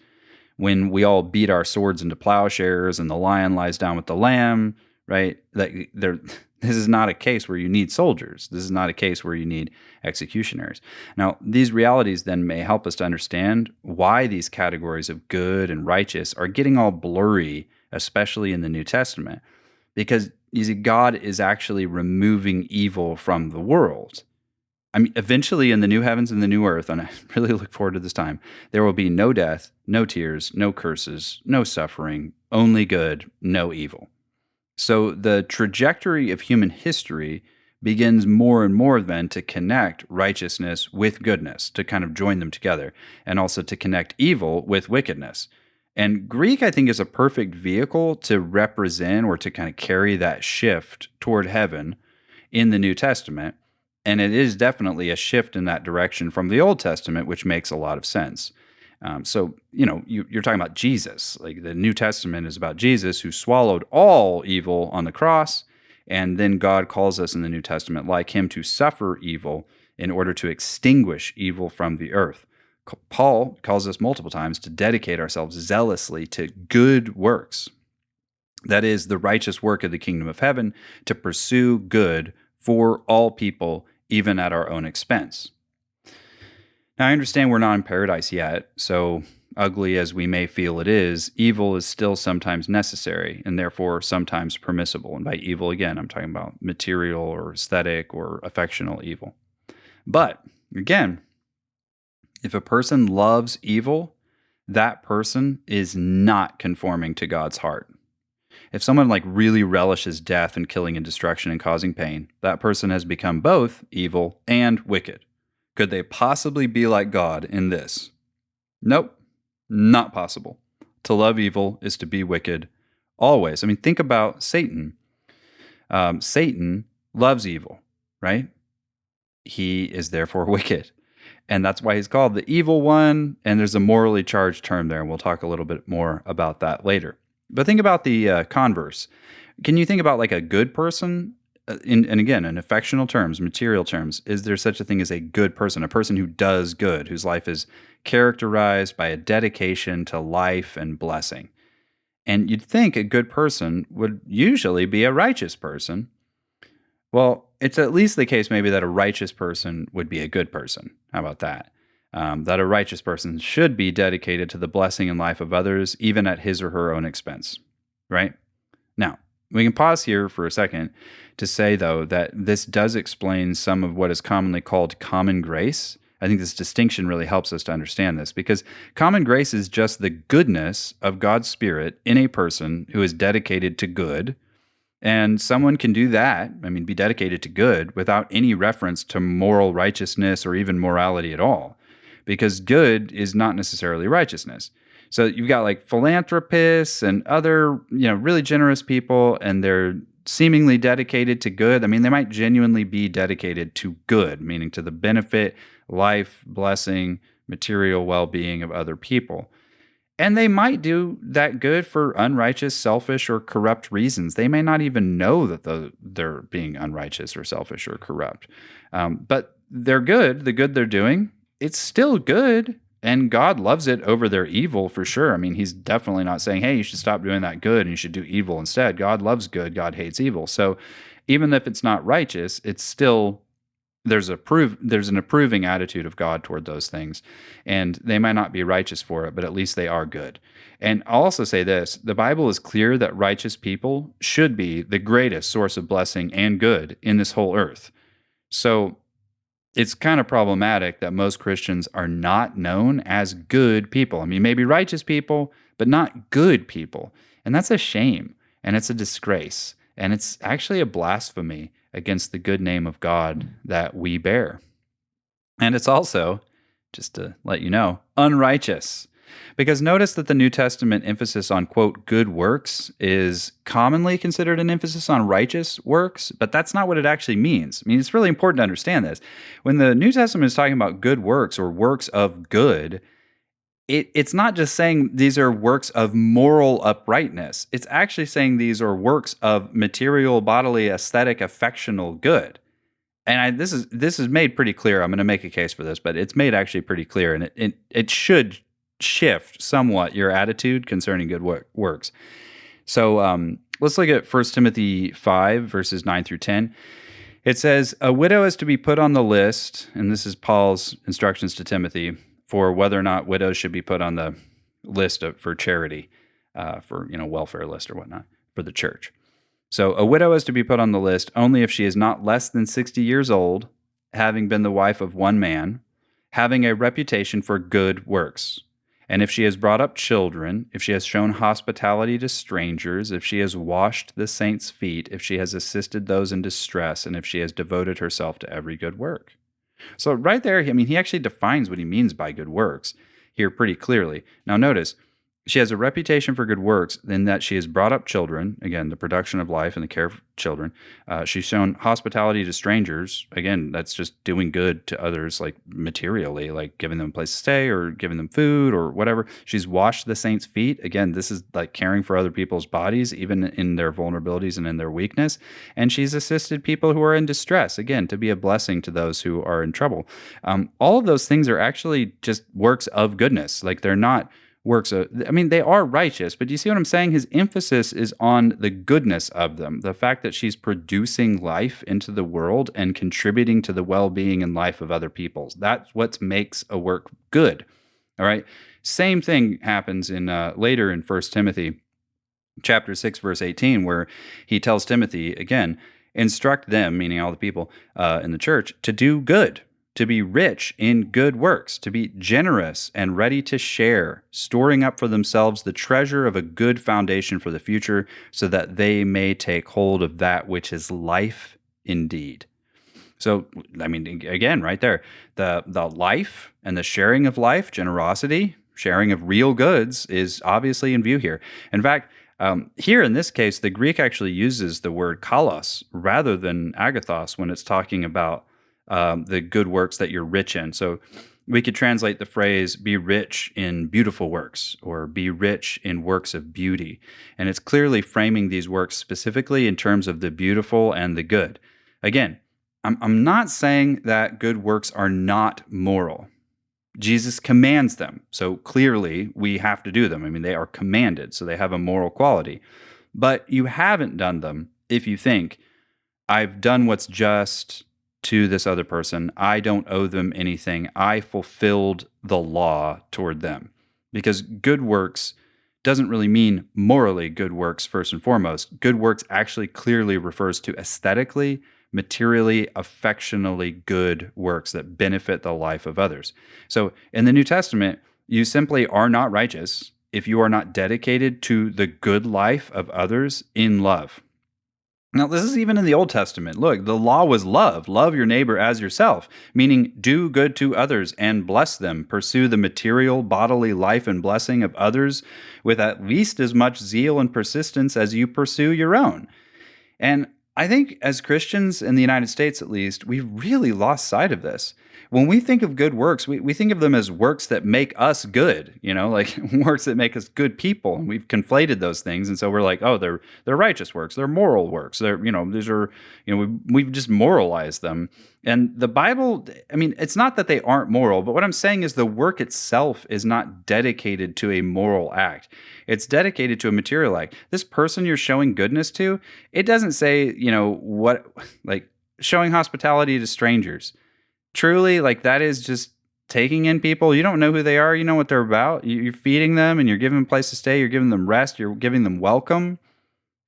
When we all beat our swords into plowshares and the lion lies down with the lamb, right? That This is not a case where you need soldiers. This is not a case where you need executioners. Now, these realities then may help us to understand why these categories of good and righteous are getting all blurry, especially in the New Testament. Because, you see, God is actually removing evil from the world. I mean, eventually in the new heavens and the new earth, and I really look forward to this time, there will be no death, no tears, no curses, no suffering, only good, no evil. So the trajectory of human history begins more and more then to connect righteousness with goodness, to kind of join them together, and also to connect evil with wickedness. And Greek, I think, is a perfect vehicle to represent or to kind of carry that shift toward heaven in the New Testament. And it is definitely a shift in that direction from the Old Testament, which makes a lot of sense. So, you're talking about Jesus. Like the New Testament is about Jesus who swallowed all evil on the cross. And then God calls us in the New Testament, like him, to suffer evil in order to extinguish evil from the earth. Paul calls us multiple times to dedicate ourselves zealously to good works. That is the righteous work of the kingdom of heaven, to pursue good for all people, even at our own expense. Now, I understand we're not in paradise yet, so ugly as we may feel it is, evil is still sometimes necessary and therefore sometimes permissible. And by evil, again, I'm talking about material or aesthetic or affectional evil. But again, if a person loves evil, that person is not conforming to God's heart. If someone really relishes death and killing and destruction and causing pain, that person has become both evil and wicked. Could they possibly be like God in this? Nope, not possible. To love evil is to be wicked always. I mean, think about Satan. Satan loves evil, right? He is therefore wicked. And that's why he's called the evil one. And there's a morally charged term there. And we'll talk a little bit more about that later. But think about the converse. Can you think about a good person? And again, in affectional terms, material terms, is there such a thing as a good person, a person who does good, whose life is characterized by a dedication to life and blessing? And you'd think a good person would usually be a righteous person. Well, it's at least the case maybe that a righteous person would be a good person. How about that? That a righteous person should be dedicated to the blessing and life of others, even at his or her own expense, right? Now, we can pause here for a second to say, though, that this does explain some of what is commonly called common grace. I think this distinction really helps us to understand this, because common grace is just the goodness of God's Spirit in a person who is dedicated to good. And someone can do that, be dedicated to good without any reference to moral righteousness or even morality at all, because good is not necessarily righteousness. So you've got philanthropists and other, really generous people, and they're seemingly dedicated to good. They might genuinely be dedicated to good, meaning to the benefit, life, blessing, material well-being of other people. And they might do that good for unrighteous, selfish, or corrupt reasons. They may not even know that they're being unrighteous or selfish or corrupt. But they're good. The good they're doing, it's still good. And God loves it over their evil for sure. He's definitely not saying, hey, you should stop doing that good and you should do evil instead. God loves good. God hates evil. So even if it's not righteous, it's still, there's an approving attitude of God toward those things. And they might not be righteous for it, but at least they are good. And I'll also say this, the Bible is clear that righteous people should be the greatest source of blessing and good in this whole earth. So it's kind of problematic that most Christians are not known as good people. Maybe righteous people, but not good people. And that's a shame, and it's a disgrace, and it's actually a blasphemy against the good name of God that we bear. And it's also, just to let you know, unrighteous. Because notice that the New Testament emphasis on, quote, good works is commonly considered an emphasis on righteous works, but that's not what it actually means. It's really important to understand this. When the New Testament is talking about good works or works of good, it's not just saying these are works of moral uprightness. It's actually saying these are works of material, bodily, aesthetic, affectional good. And this is made pretty clear. I'm going to make a case for this, but it's made actually pretty clear, and it should shift somewhat your attitude concerning good works. So let's look at 1 Timothy 5, verses 9 through 10. It says, a widow is to be put on the list, and this is Paul's instructions to Timothy for whether or not widows should be put on the list for charity, for welfare list or whatnot for the church. So a widow is to be put on the list only if she is not less than 60 years old, having been the wife of one man, having a reputation for good works. And if she has brought up children, if she has shown hospitality to strangers, if she has washed the saints' feet, if she has assisted those in distress, and if she has devoted herself to every good work. So right there, he actually defines what he means by good works here pretty clearly. Now notice, she has a reputation for good works in that she has brought up children, again, the production of life and the care of children. She's shown hospitality to strangers. Again, that's just doing good to others, like materially, like giving them a place to stay or giving them food or whatever. She's washed the saints' feet. Again, this is like caring for other people's bodies, even in their vulnerabilities and in their weakness. And she's assisted people who are in distress, again, to be a blessing to those who are in trouble. All of those things are actually just works of goodness. Like they're not works of, they are righteous, but do you see what I'm saying? His emphasis is on the goodness of them, the fact that she's producing life into the world and contributing to the well-being and life of other people. That's what makes a work good. All right. Same thing happens in later in 1 Timothy chapter 6, verse 18, where he tells Timothy again, instruct them, meaning all the people in the church, to do good, to be rich in good works, to be generous and ready to share, storing up for themselves the treasure of a good foundation for the future, so that they may take hold of that which is life indeed. So, again, right there, the life and the sharing of life, generosity, sharing of real goods is obviously in view here. In fact, here in this case, the Greek actually uses the word kalos rather than agathos when it's talking about the good works that you're rich in. So we could translate the phrase, be rich in beautiful works, or be rich in works of beauty. And it's clearly framing these works specifically in terms of the beautiful and the good. Again, I'm not saying that good works are not moral. Jesus commands them. So clearly we have to do them. They are commanded, so they have a moral quality. But you haven't done them if you think, I've done what's just to this other person. I don't owe them anything. I fulfilled the law toward them. Because good works doesn't really mean morally good works first and foremost. Good works actually clearly refers to aesthetically, materially, affectionally good works that benefit the life of others. So in the New Testament, you simply are not righteous if you are not dedicated to the good life of others in love. Now, this is even in the Old Testament. Look, the law was love. Love your neighbor as yourself, meaning do good to others and bless them. Pursue the material, bodily life and blessing of others with at least as much zeal and persistence as you pursue your own. And I think as Christians in the United States, at least, we've really lost sight of this. When we think of good works, we think of them as works that make us good, like works that make us good people. And we've conflated those things. And so we're like, oh, they're righteous works. They're moral works. These are, we've just moralized them. And the Bible, it's not that they aren't moral, but what I'm saying is the work itself is not dedicated to a moral act. It's dedicated to a material act. This person you're showing goodness to, it doesn't say, showing hospitality to strangers. Truly, that is just taking in people. You don't know who they are. You know what they're about. You're feeding them and you're giving them a place to stay. You're giving them rest. You're giving them welcome.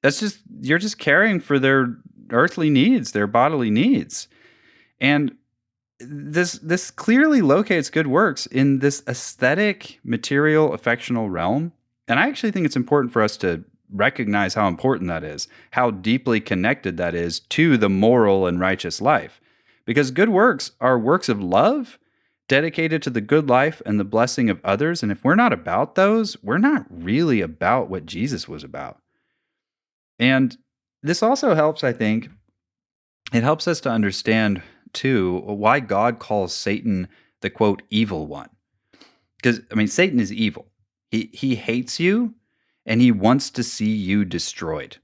You're just caring for their earthly needs, their bodily needs. And this clearly locates good works in this aesthetic, material, affectional realm. And I actually think it's important for us to recognize how important that is, how deeply connected that is to the moral and righteous life. Because good works are works of love dedicated to the good life and the blessing of others. And if we're not about those, we're not really about what Jesus was about. And this also helps, I think, it helps us to understand, too, why God calls Satan the, quote, evil one. Because, Satan is evil. He hates you, and he wants to see you destroyed.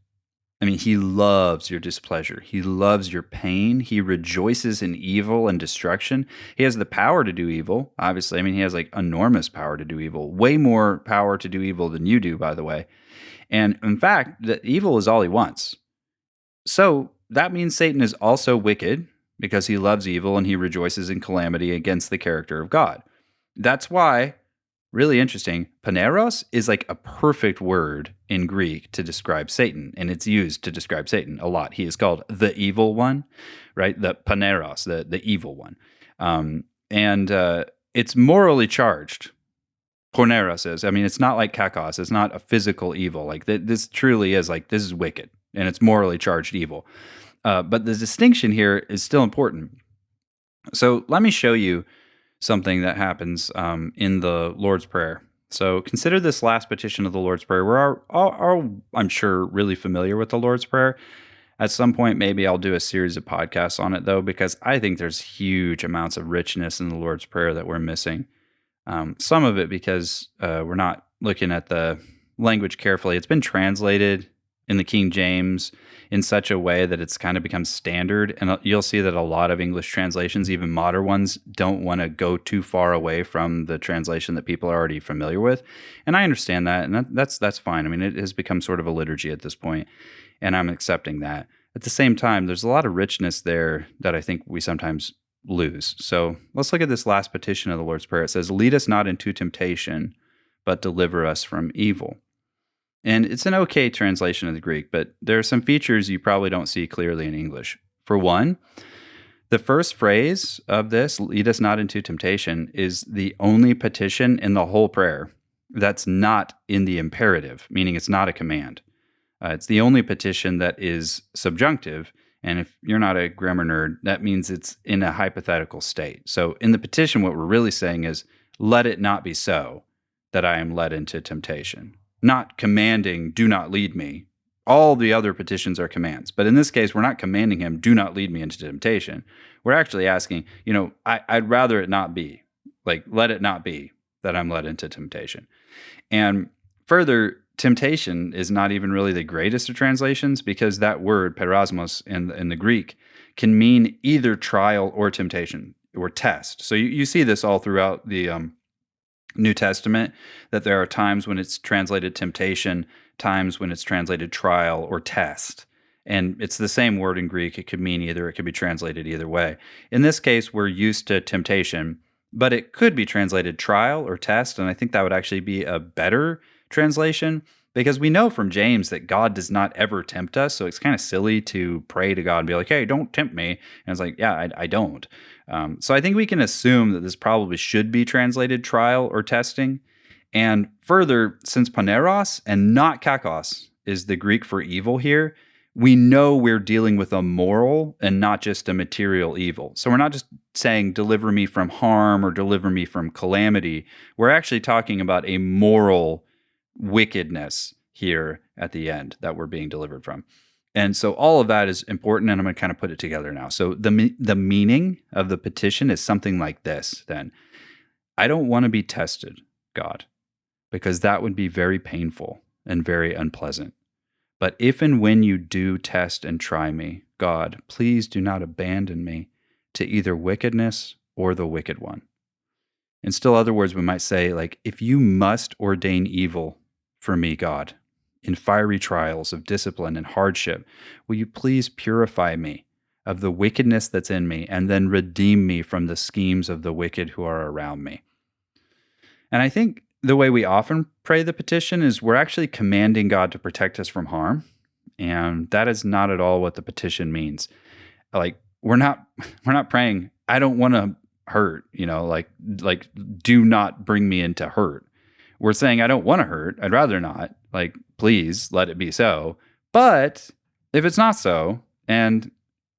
He loves your displeasure. He loves your pain. He rejoices in evil and destruction. He has the power to do evil, obviously. He has enormous power to do evil, way more power to do evil than you do, by the way. And in fact, the evil is all he wants. So that means Satan is also wicked because he loves evil and he rejoices in calamity against the character of God. That's why, really interesting, paneros is like a perfect word in Greek to describe Satan, and it's used to describe Satan a lot. He is called the evil one, right? The paneros, the evil one. And it's morally charged. Porneros is. I mean, it's not like kakos. It's not a physical evil. Like this truly is like, this is wicked, and it's morally charged evil. But the distinction here is still important. So let me show you something that happens in the Lord's Prayer. So consider this last petition of the Lord's Prayer. We're all, I'm sure, really familiar with the Lord's Prayer. At some point, maybe I'll do a series of podcasts on it, though, because I think there's huge amounts of richness in the Lord's Prayer that we're missing. Some of it because we're not looking at the language carefully. It's been translated in the King James in such a way that it's kind of become standard. And you'll see that a lot of English translations, even modern ones, don't want to go too far away from the translation that people are already familiar with. And I understand that, and that's fine. I mean, it has become sort of a liturgy at this point, and I'm accepting that. At the same time, there's a lot of richness there that I think we sometimes lose. So let's look at this last petition of the Lord's Prayer. It says, "Lead us not into temptation, but deliver us from evil." And it's an okay translation of the Greek, but there are some features you probably don't see clearly in English. For one, the first phrase of this, "lead us not into temptation," is the only petition in the whole prayer that's not in the imperative, meaning it's not a command. It's the only petition that is subjunctive. And if you're not a grammar nerd, that means it's in a hypothetical state. So in the petition, what we're really saying is, let it not be so that I am led into temptation. Not commanding, do not lead me. All the other petitions are commands. But in this case, we're not commanding him, do not lead me into temptation. We're actually asking, I'd rather it not be. Like, let it not be that I'm led into temptation. And further, temptation is not even really the greatest of translations, because that word, perasmos, in the Greek, can mean either trial or temptation or test. So you see this all throughout the New Testament, that there are times when it's translated temptation, times when it's translated trial or test. And it's the same word in Greek. It could mean either. It could be translated either way. In this case, we're used to temptation, but it could be translated trial or test. And I think that would actually be a better translation, because we know from James that God does not ever tempt us. So it's kind of silly to pray to God and be like, hey, don't tempt me. And it's like, yeah, I don't. So I think we can assume that this probably should be translated trial or testing. And further, since paneros and not kakos is the Greek for evil here, we know we're dealing with a moral and not just a material evil. So we're not just saying, deliver me from harm or deliver me from calamity. We're actually talking about a moral wickedness here at the end that we're being delivered from. And so all of that is important, and I'm going to kind of put it together now. So the meaning of the petition is something like this, then. I don't want to be tested, God, because that would be very painful and very unpleasant. But if and when you do test and try me, God, please do not abandon me to either wickedness or the wicked one. In still other words, we might say, like, if you must ordain evil for me, God, in fiery trials of discipline and hardship, will you please purify me of the wickedness that's in me, and then redeem me from the schemes of the wicked who are around me? And I think the way we often pray the petition is we're actually commanding God to protect us from harm. And that is not at all what the petition means. Like, we're not praying, I don't want to hurt, like do not bring me into hurt. We're saying, I don't want to hurt. I'd rather not. Like, please let it be so. But if it's not so, and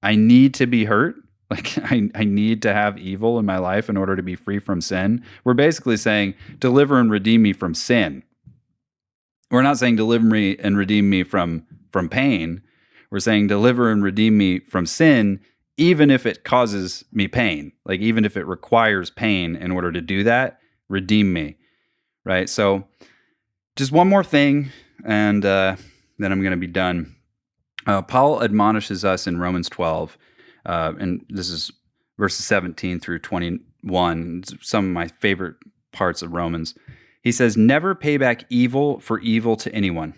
I need to be hurt, like I need to have evil in my life in order to be free from sin, we're basically saying, deliver and redeem me from sin. We're not saying deliver me and redeem me from pain. We're saying deliver and redeem me from sin, even if it causes me pain. Like, even if it requires pain in order to do that, redeem me. Right? So just one more thing, and then I'm going to be done. Paul admonishes us in Romans 12, and this is verses 17 through 21, some of my favorite parts of Romans. He says, never pay back evil for evil to anyone.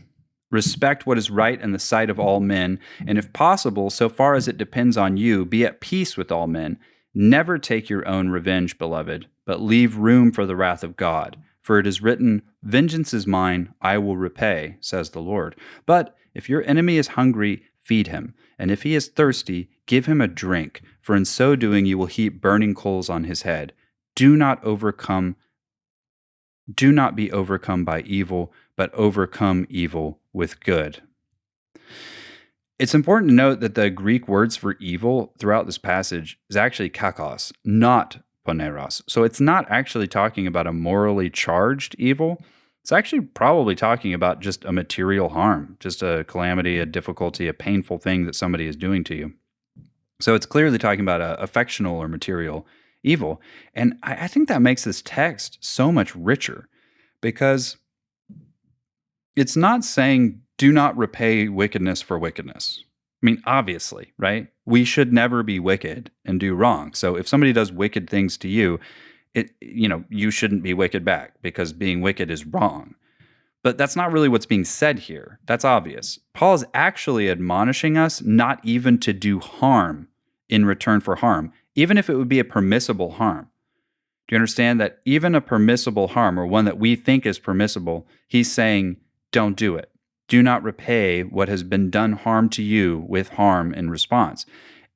Respect what is right in the sight of all men, and if possible, so far as it depends on you, be at peace with all men. Never take your own revenge, beloved, but leave room for the wrath of God. For it is written, vengeance is mine, I will repay, says the Lord. But if your enemy is hungry, feed him, and if he is thirsty, give him a drink, for in so doing you will heap burning coals on his head. Do not be overcome by evil, but overcome evil with good. It's important to note that the Greek words for evil throughout this passage is actually kakos, not poneros. So it's not actually talking about a morally charged evil. It's actually probably talking about just a material harm, just a calamity, a difficulty, a painful thing that somebody is doing to you. So it's clearly talking about a affectional or material evil. And I think that makes this text so much richer because it's not saying do not repay wickedness for wickedness. I mean, obviously, right? We should never be wicked and do wrong. So if somebody does wicked things to you, you shouldn't be wicked back because being wicked is wrong. But that's not really what's being said here. That's obvious. Paul is actually admonishing us not even to do harm in return for harm, even if it would be a permissible harm. Do you understand that even a permissible harm, or one that we think is permissible, he's saying, don't do it. Do not repay what has been done harm to you with harm in response.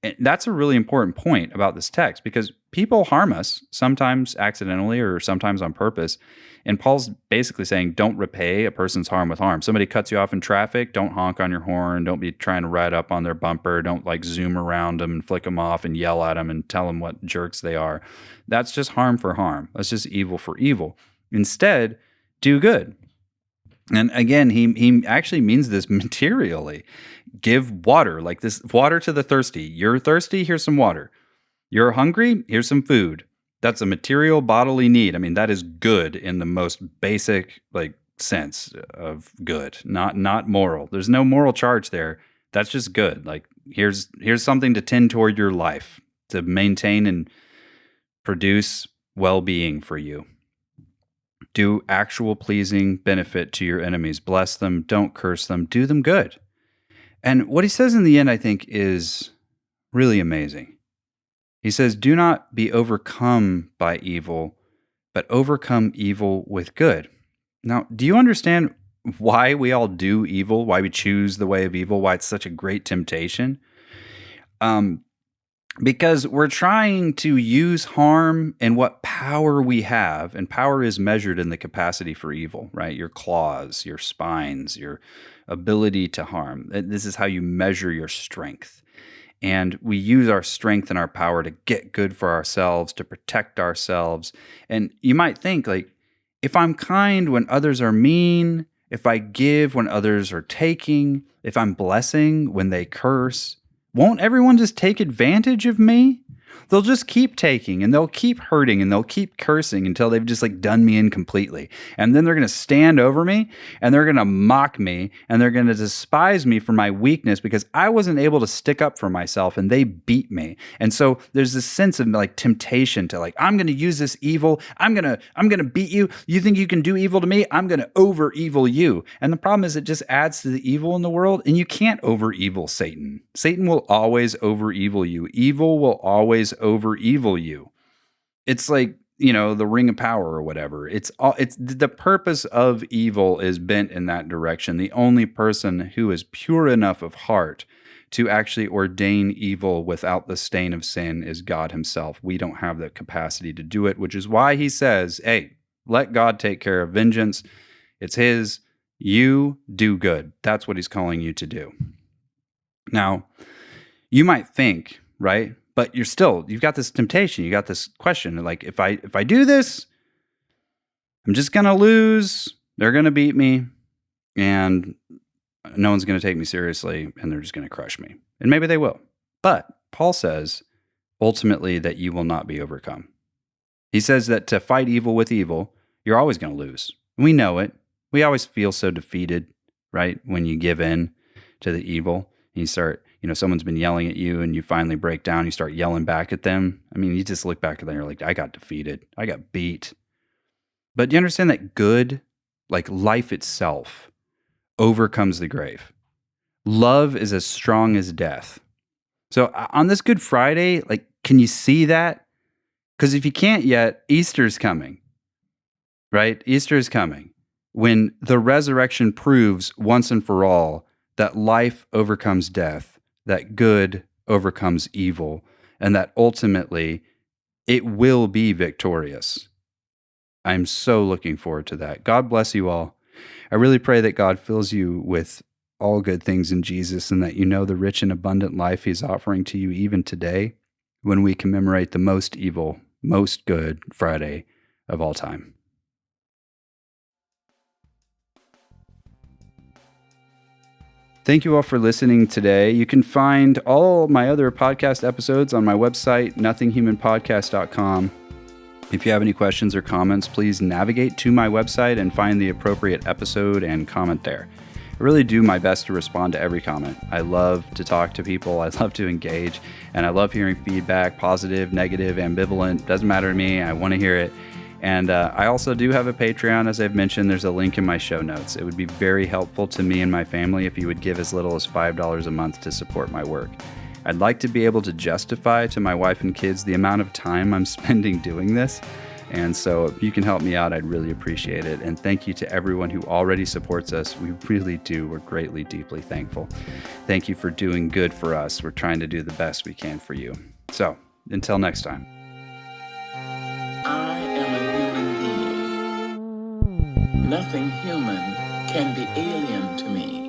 And that's a really important point about this text because people harm us, sometimes accidentally or sometimes on purpose. And Paul's basically saying, don't repay a person's harm with harm. Somebody cuts you off in traffic, don't honk on your horn. Don't be trying to ride up on their bumper. Don't zoom around them and flick them off and yell at them and tell them what jerks they are. That's just harm for harm. That's just evil for evil. Instead, do good. And again, he actually means this materially. Give water, like this water to the thirsty. You're thirsty, here's some water. You're hungry, here's some food. That's a material bodily need. I mean, that is good in the most basic sense of good, not moral. There's no moral charge there. That's just good. Here's something to tend toward your life, to maintain and produce well-being for you. Do actual pleasing benefit to your enemies. Bless them. Don't curse them. Do them good. And what he says in the end, I think, is really amazing. He says, do not be overcome by evil, but overcome evil with good. Now, do you understand why we all do evil, why we choose the way of evil, why it's such a great temptation? Because we're trying to use harm and what power we have, and power is measured in the capacity for evil, right? Your claws, your spines, your ability to harm. This is how you measure your strength. And we use our strength and our power to get good for ourselves, to protect ourselves. And you might think, if I'm kind when others are mean, if I give when others are taking, if I'm blessing when they curse, won't everyone just take advantage of me? They'll just keep taking and they'll keep hurting and they'll keep cursing until they've just done me in completely. And then they're going to stand over me and they're going to mock me and they're going to despise me for my weakness because I wasn't able to stick up for myself and they beat me. And so there's this sense of temptation to I'm going to use this evil. I'm going to beat you. You think you can do evil to me? I'm going to over evil you. And the problem is it just adds to the evil in the world, and you can't over evil Satan. Satan will always over evil you. Evil will always over evil you. It's the ring of power or whatever. It's the purpose of evil is bent in that direction. The only person who is pure enough of heart to actually ordain evil without the stain of sin is God himself. We don't have the capacity to do it, which is why he says, hey, let God take care of vengeance. It's his. You do good. That's what he's calling you to do. Now, you might think, right? But you've got this temptation. You got this question. If I do this, I'm just going to lose. They're going to beat me. And no one's going to take me seriously. And they're just going to crush me. And maybe they will. But Paul says, ultimately, that you will not be overcome. He says that to fight evil with evil, you're always going to lose. We know it. We always feel so defeated, right? When you give in to the evil. And you start, someone's been yelling at you and you finally break down, you start yelling back at them. I mean, you just look back at them, you're like, I got defeated. I got beat. But do you understand that good, life itself, overcomes the grave. Love is as strong as death. So on this Good Friday, like, can you see that? Because if you can't yet, Easter's coming, right? Easter is coming when the resurrection proves once and for all that life overcomes death, that good overcomes evil, and that ultimately it will be victorious. I'm so looking forward to that. God bless you all. I really pray that God fills you with all good things in Jesus and that you know the rich and abundant life He's offering to you even today when we commemorate the most evil, most good Friday of all time. Thank you all for listening today. You can find all my other podcast episodes on my website, nothinghumanpodcast.com. If you have any questions or comments, please navigate to my website and find the appropriate episode and comment there. I really do my best to respond to every comment. I love to talk to people. I love to engage, and I love hearing feedback, positive, negative, ambivalent. Doesn't matter to me. I want to hear it. And I also do have a Patreon, as I've mentioned. There's a link in my show notes. It would be very helpful to me and my family if you would give as little as $5 a month to support my work. I'd like to be able to justify to my wife and kids the amount of time I'm spending doing this. And so if you can help me out, I'd really appreciate it. And thank you to everyone who already supports us. We really do. We're greatly, deeply thankful. Thank you for doing good for us. We're trying to do the best we can for you. So until next time. I am a human being. Nothing human can be alien to me.